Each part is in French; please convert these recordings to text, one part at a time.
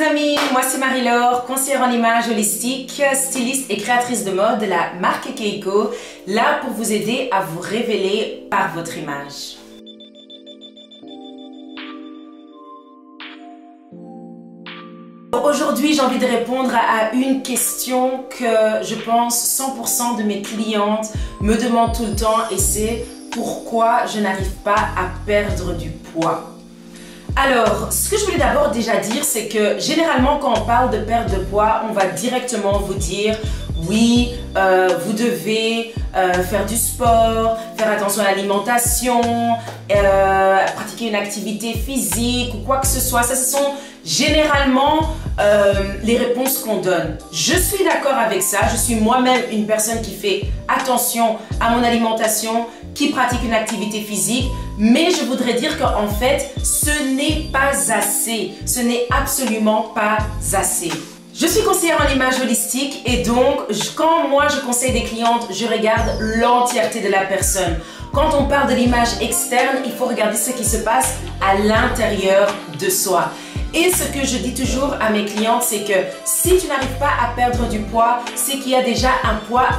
les amis, moi c'est Marie-Laure, conseillère en image holistique, styliste et créatrice de mode de la marque Keiko, là pour vous aider à vous révéler par votre image. Aujourd'hui, j'ai envie de répondre à une question que je pense 100% de mes clientes me demandent tout le temps et c'est pourquoi je n'arrive pas à perdre du poids. Alors, ce que je voulais d'abord déjà dire, c'est que généralement quand on parle de perte de poids, on va directement vous dire oui, vous devez faire du sport, faire attention à l'alimentation, pratiquer une activité physique ou quoi que ce soit. Ça, ce sont généralement les réponses qu'on donne. Je suis d'accord avec ça. Je suis moi-même une personne qui fait attention à mon alimentation, qui pratique une activité physique, mais je voudrais dire qu'en fait, ce n'est pas assez. Ce n'est absolument pas assez. Je suis conseillère en image holistique et donc, quand moi je conseille des clientes, je regarde l'entièreté de la personne. Quand on parle de l'image externe, il faut regarder ce qui se passe à l'intérieur de soi. Et ce que je dis toujours à mes clientes, c'est que si tu n'arrives pas à perdre du poids, c'est qu'il y a déjà un poids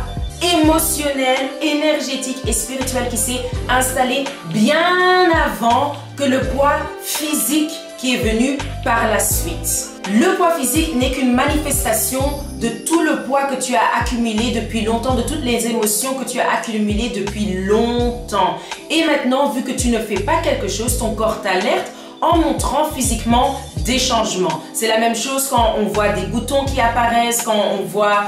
émotionnel, énergétique et spirituel qui s'est installé bien avant que le poids physique qui est venu par la suite. Le poids physique n'est qu'une manifestation de tout le poids que tu as accumulé depuis longtemps, de toutes les émotions que tu as accumulées depuis longtemps. Et maintenant, vu que tu ne fais pas quelque chose, ton corps t'alerte en montrant physiquement des changements. C'est la même chose quand on voit des boutons qui apparaissent, quand on voit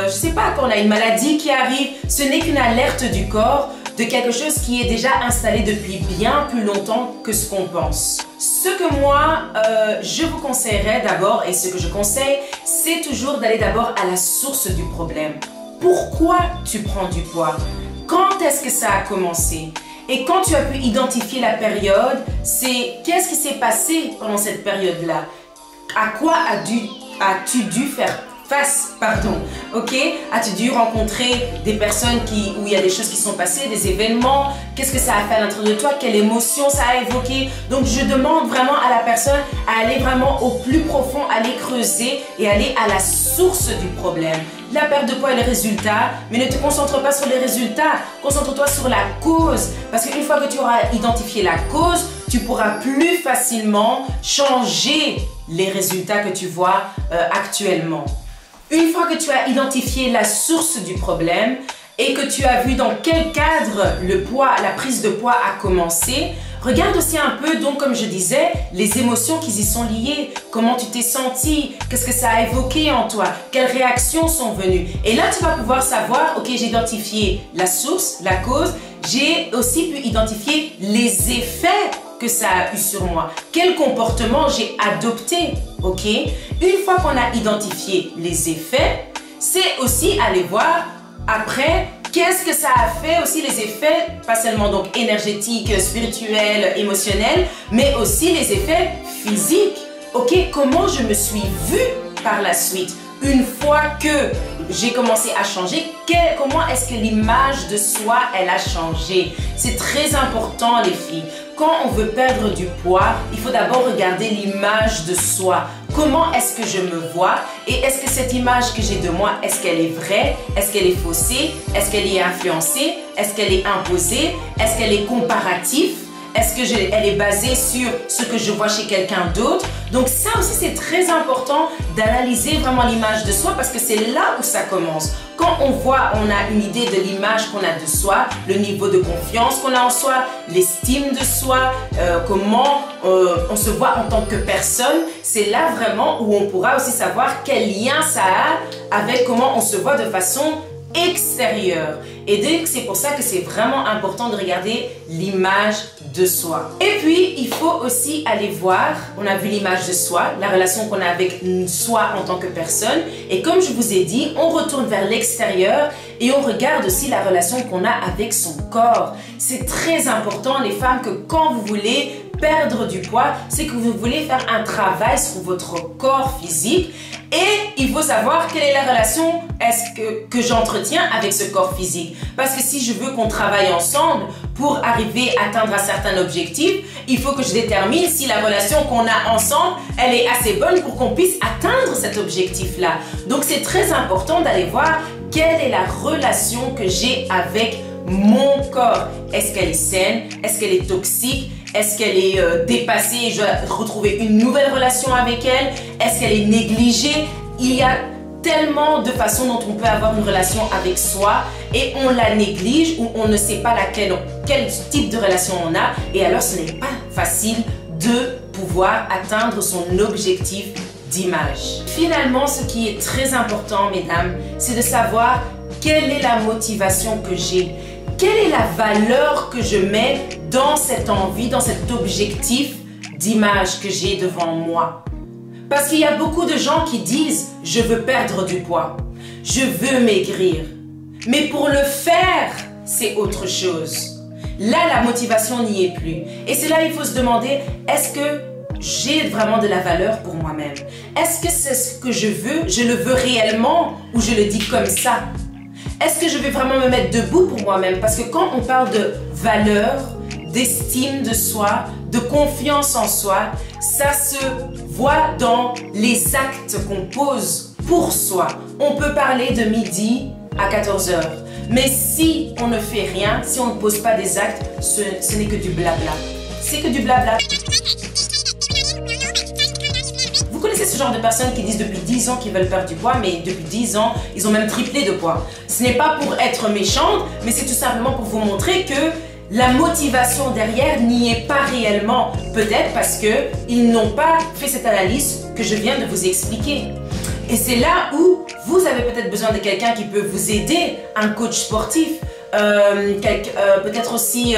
je sais pas, quand on a une maladie qui arrive, ce n'est qu'une alerte du corps de quelque chose qui est déjà installé depuis bien plus longtemps que ce qu'on pense. Ce que moi, je vous conseillerais d'abord, et ce que je conseille, c'est toujours d'aller d'abord à la source du problème. Pourquoi tu prends du poids? Quand est-ce que ça a commencé? Et quand tu as pu identifier la période, c'est qu'est-ce qui s'est passé pendant cette période-là? À quoi as-tu dû faire face, ok? As-tu dû rencontrer des personnes où il y a des choses qui sont passées, des événements? Qu'est-ce que ça a fait à l'intérieur de toi? Quelle émotion ça a évoqué? Donc, je demande vraiment à la personne à aller vraiment au plus profond, aller creuser et aller à la source du problème. La perte de poids et les résultats, mais ne te concentre pas sur les résultats, concentre-toi sur la cause. Parce qu'une fois que tu auras identifié la cause, tu pourras plus facilement changer les résultats que tu vois actuellement. Une fois que tu as identifié la source du problème et que tu as vu dans quel cadre le poids, la prise de poids a commencé, regarde aussi un peu, donc comme je disais, les émotions qui y sont liées. Comment tu t'es senti? Qu'est-ce que ça a évoqué en toi? Quelles réactions sont venues? Et là, tu vas pouvoir savoir, ok, j'ai identifié la source, la cause. J'ai aussi pu identifier les effets que ça a eu sur moi. Quel comportement j'ai adopté, ok? Une fois qu'on a identifié les effets, c'est aussi aller voir après qu'est-ce que ça a fait aussi les effets, pas seulement donc énergétiques, spirituels, émotionnels, mais aussi les effets physiques. Ok, comment je me suis vue par la suite? Une fois que j'ai commencé à changer, comment est-ce que l'image de soi, elle a changé? C'est très important les filles. Quand on veut perdre du poids, il faut d'abord regarder l'image de soi. Comment est-ce que je me vois? Et est-ce que cette image que j'ai de moi, est-ce qu'elle est vraie? Est-ce qu'elle est faussée? Est-ce qu'elle est influencée? Est-ce qu'elle est imposée? Est-ce qu'elle est comparative? Est-ce qu'elle est basée sur ce que je vois chez quelqu'un d'autre? Donc ça aussi, c'est très important d'analyser vraiment l'image de soi parce que c'est là où ça commence. Quand on voit, on a une idée de l'image qu'on a de soi, le niveau de confiance qu'on a en soi, l'estime de soi, comment on se voit en tant que personne, c'est là vraiment où on pourra aussi savoir quel lien ça a avec comment on se voit de façon extérieure. Et donc c'est pour ça que c'est vraiment important de regarder l'image de soi. Et puis il faut aussi aller voir, on a vu l'image de soi, la relation qu'on a avec soi en tant que personne, et comme je vous ai dit, on retourne vers l'extérieur et on regarde aussi la relation qu'on a avec son corps. C'est très important les femmes que quand vous voulez perdre du poids, c'est que vous voulez faire un travail sur votre corps physique Et il faut savoir quelle est la relation que j'entretiens avec ce corps physique. Parce que si je veux qu'on travaille ensemble pour arriver à atteindre un certain objectif, il faut que je détermine si la relation qu'on a ensemble, elle est assez bonne pour qu'on puisse atteindre cet objectif-là. Donc c'est très important d'aller voir quelle est la relation que j'ai avec mon corps. Est-ce qu'elle est saine? Est-ce qu'elle est toxique? Est-ce qu'elle est dépassée et je dois retrouver une nouvelle relation avec elle? Est-ce qu'elle est négligée? Il y a tellement de façons dont on peut avoir une relation avec soi et on la néglige ou on ne sait pas quel type de relation on a et alors ce n'est pas facile de pouvoir atteindre son objectif d'image. Finalement, ce qui est très important, mesdames, c'est de savoir quelle est la motivation que j'ai. Quelle est la valeur que je mets dans cette envie, dans cet objectif d'image que j'ai devant moi? Parce qu'il y a beaucoup de gens qui disent « je veux perdre du poids, je veux maigrir ». Mais pour le faire, c'est autre chose. Là, la motivation n'y est plus. Et c'est là qu'il faut se demander, est-ce que j'ai vraiment de la valeur pour moi-même? Est-ce que c'est ce que je le veux réellement ou je le dis comme ça? Est-ce que je vais vraiment me mettre debout pour moi-même? Parce que quand on parle de valeur, d'estime de soi, de confiance en soi, ça se voit dans les actes qu'on pose pour soi. On peut parler de midi à 14 h. Mais si on ne fait rien, si on ne pose pas des actes, ce n'est que du blabla. C'est que du blabla. Vous connaissez ce genre de personnes qui disent depuis 10 ans qu'ils veulent perdre du poids, mais depuis 10 ans, ils ont même triplé de poids. Ce n'est pas pour être méchante, mais c'est tout simplement pour vous montrer que la motivation derrière n'y est pas réellement. Peut-être parce qu'ils n'ont pas fait cette analyse que je viens de vous expliquer. Et c'est là où vous avez peut-être besoin de quelqu'un qui peut vous aider, un coach sportif, peut-être aussi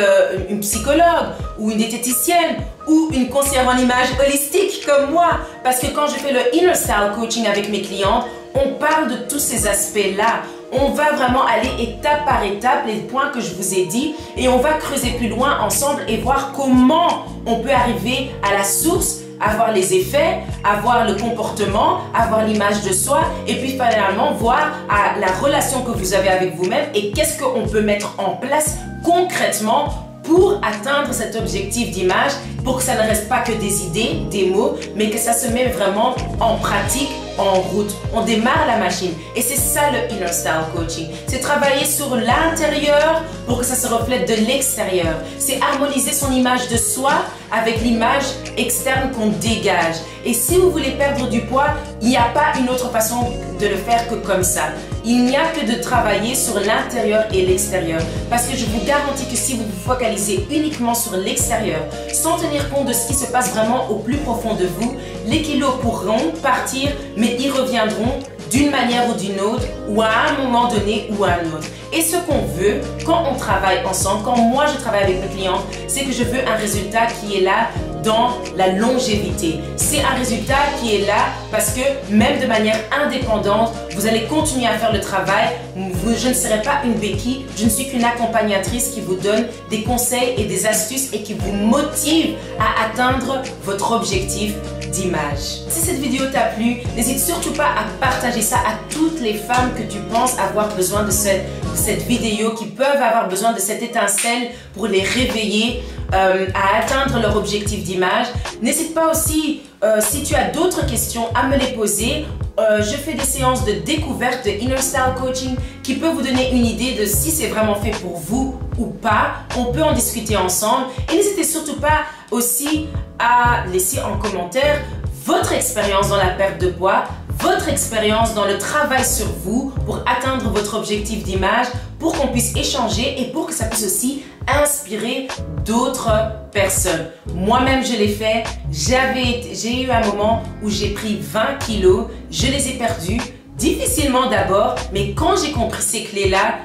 une psychologue ou une diététicienne ou une conseillère en image holistique comme moi. Parce que quand je fais le Inner Style Coaching avec mes clientes, on parle de tous ces aspects-là. On va vraiment aller étape par étape, les points que je vous ai dit, et on va creuser plus loin ensemble et voir comment on peut arriver à la source, avoir les effets, avoir le comportement, avoir l'image de soi, et puis finalement voir la relation que vous avez avec vous-même et qu'est-ce qu'on peut mettre en place concrètement pour atteindre cet objectif d'image, pour que ça ne reste pas que des idées, des mots, mais que ça se met vraiment en pratique, en route. On démarre la machine. Et c'est ça le Inner Style Coaching. C'est travailler sur l'intérieur pour que ça se reflète de l'extérieur. C'est harmoniser son image de soi avec l'image externe qu'on dégage. Et si vous voulez perdre du poids, il n'y a pas une autre façon de le faire que comme ça. Il n'y a que de travailler sur l'intérieur et l'extérieur. Parce que je vous garantis que si vous vous focalisez uniquement sur l'extérieur, sans tenir compte de ce qui se passe vraiment au plus profond de vous, les kilos pourront partir, mais ils reviendront d'une manière ou d'une autre, ou à un moment donné ou à un autre. Et ce qu'on veut, quand on travaille ensemble, quand moi je travaille avec mes clients, c'est que je veux un résultat qui est là dans la longévité. C'est un résultat qui est là parce que même de manière indépendante, vous allez continuer à faire le travail. Je ne serai pas une béquille, je ne suis qu'une accompagnatrice qui vous donne des conseils et des astuces et qui vous motive à atteindre votre objectif d'image. Si cette vidéo t'a plu, n'hésite surtout pas à partager ça à toutes les femmes que tu penses avoir besoin de cette vidéo, qui peuvent avoir besoin de cette étincelle pour les réveiller à atteindre leur objectif d'image. N'hésite pas aussi, si tu as d'autres questions, à me les poser. Je fais des séances de découverte de Inner Style Coaching qui peut vous donner une idée de si c'est vraiment fait pour vous ou pas. On peut en discuter ensemble. Et n'hésitez surtout pas aussi à laisser en commentaire votre expérience dans la perte de poids, votre expérience dans le travail sur vous pour atteindre votre objectif d'image, pour qu'on puisse échanger et pour que ça puisse aussi inspirer d'autres personnes. Moi-même, je l'ai fait. J'ai eu un moment où j'ai pris 20 kilos. Je les ai perdus, difficilement d'abord, mais quand j'ai compris ces clés-là,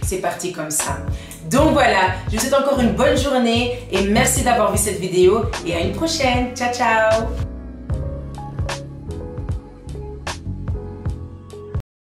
c'est parti comme ça. Donc voilà, je vous souhaite encore une bonne journée et merci d'avoir vu cette vidéo et à une prochaine. Ciao, ciao!